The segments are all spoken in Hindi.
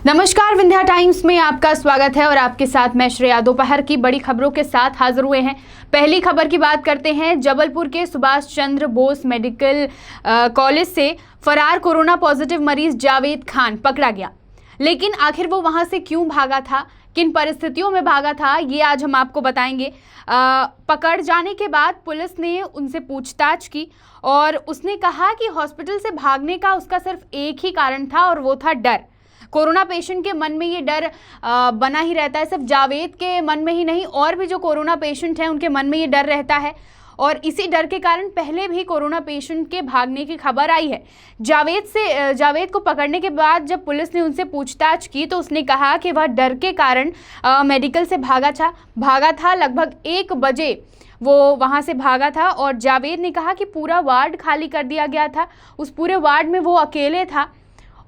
नमस्कार, विंध्या टाइम्स में आपका स्वागत है और आपके साथ मैं श्रेया। दोपहर की बड़ी खबरों के साथ हाजिर हुए हैं। पहली खबर की बात करते हैं। जबलपुर के सुभाष चंद्र बोस मेडिकल कॉलेज से फरार कोरोना पॉजिटिव मरीज जावेद खान पकड़ा गया, लेकिन आखिर वो वहां से क्यों भागा था, किन परिस्थितियों में भागा था, ये आज हम आपको बताएंगे। पकड़ जाने के बाद पुलिस ने उनसे पूछताछ की और उसने कहा कि हॉस्पिटल से भागने का उसका सिर्फ एक ही कारण था और वो था डर। कोरोना पेशेंट के मन में ये डर बना ही रहता है। सिर्फ जावेद के मन में ही नहीं, और भी जो कोरोना पेशेंट हैं उनके मन में ये डर रहता है और इसी डर के कारण पहले भी कोरोना पेशेंट के भागने की खबर आई है। जावेद को पकड़ने के बाद जब पुलिस ने उनसे पूछताछ की तो उसने कहा कि वह डर के कारण मेडिकल से भागा था। लगभग 1 बजे वो वहाँ से भागा था और जावेद ने कहा कि पूरा वार्ड खाली कर दिया गया था। उस पूरे वार्ड में वो अकेले था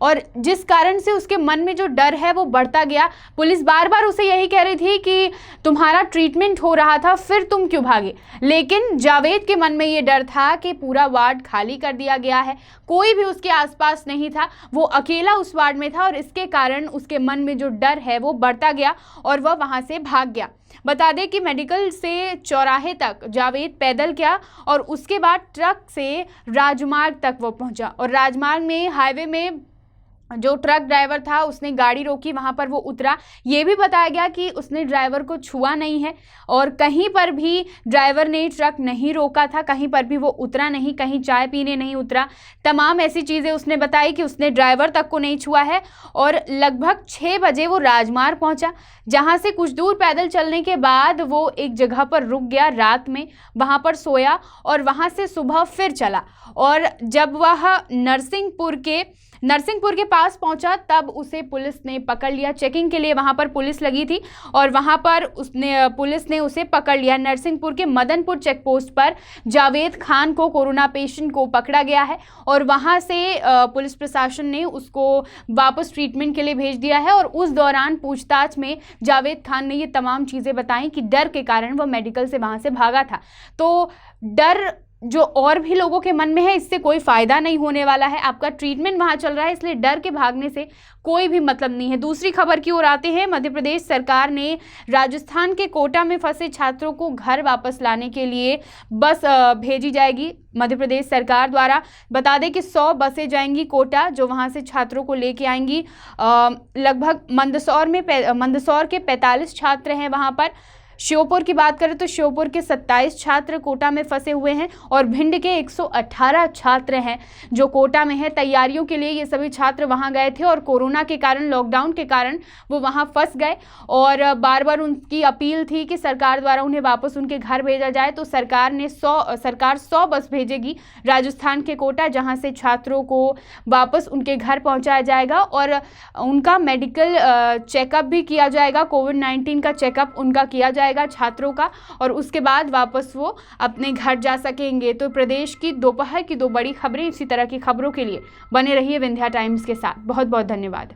और जिस कारण से उसके मन में जो डर है वो बढ़ता गया। पुलिस बार बार उसे यही कह रही थी कि तुम्हारा ट्रीटमेंट हो रहा था, फिर तुम क्यों भागे। लेकिन जावेद के मन में ये डर था कि पूरा वार्ड खाली कर दिया गया है, कोई भी उसके आसपास नहीं था, वो अकेला उस वार्ड में था और इसके कारण उसके मन में जो डर है वो बढ़ता गया और वह वहाँ से भाग गया। बता दें कि मेडिकल से चौराहे तक जावेद पैदल गया और उसके बाद ट्रक से राजमार्ग तक वो पहुंचा और राजमार्ग में हाईवे में जो ट्रक ड्राइवर था उसने गाड़ी रोकी, वहां पर वो उतरा। ये भी बताया गया कि उसने ड्राइवर को छुआ नहीं है और कहीं पर भी ड्राइवर ने ट्रक नहीं रोका था, कहीं पर भी वो उतरा नहीं, कहीं चाय पीने नहीं उतरा। तमाम ऐसी चीज़ें उसने बताई कि उसने ड्राइवर तक को नहीं छुआ है। और लगभग 6 बजे वो राजमार्ग पहुंचा, जहां से कुछ दूर पैदल चलने के बाद वो एक जगह पर रुक गया रात में, वहां पर सोया और वहां से सुबह फिर चला। और जब वह नरसिंहपुर के पास पहुंचा तब उसे पुलिस ने पकड़ लिया। चेकिंग के लिए वहां पर पुलिस लगी थी और वहां पर पुलिस ने उसे पकड़ लिया। नरसिंहपुर के मदनपुर चेक पोस्ट पर जावेद खान को, कोरोना पेशेंट को पकड़ा गया है और वहां से पुलिस प्रशासन ने उसको वापस ट्रीटमेंट के लिए भेज दिया है। और उस दौरान पूछताछ में जावेद खान ने ये तमाम चीज़ें बताई कि डर के कारण वह मेडिकल से वहाँ से भागा था। तो डर जो और भी लोगों के मन में है, इससे कोई फ़ायदा नहीं होने वाला है। आपका ट्रीटमेंट वहाँ चल रहा है, इसलिए डर के भागने से कोई भी मतलब नहीं है। दूसरी खबर की ओर आते हैं। मध्य प्रदेश सरकार ने राजस्थान के कोटा में फंसे छात्रों को घर वापस लाने के लिए बस भेजी जाएगी मध्य प्रदेश सरकार द्वारा। बता दें कि 100 बसें जाएंगी कोटा, जो वहाँ से छात्रों को लेके आएंगी। लगभग मंदसौर के 45 छात्र हैं वहाँ पर। श्योपुर की बात करें तो श्योपुर के 27 छात्र कोटा में फंसे हुए हैं और भिंड के 118 छात्र हैं जो कोटा में हैं। तैयारियों के लिए ये सभी छात्र वहां गए थे और कोरोना के कारण, लॉकडाउन के कारण वो वहां फंस गए और बार बार उनकी अपील थी कि सरकार द्वारा उन्हें वापस उनके घर भेजा जाए। तो सरकार 100 बस भेजेगी राजस्थान के कोटा, जहां से छात्रों को वापस उनके घर पहुँचाया जाएगा और उनका मेडिकल चेकअप भी किया जाएगा। कोविड-19 का चेकअप उनका किया जाएगा छात्रों का और उसके बाद वापस वो अपने घर जा सकेंगे। तो प्रदेश की दोपहर की 2 बड़ी खबरें, इसी तरह की खबरों के लिए बने रहिए विंध्या टाइम्स के साथ। बहुत बहुत धन्यवाद।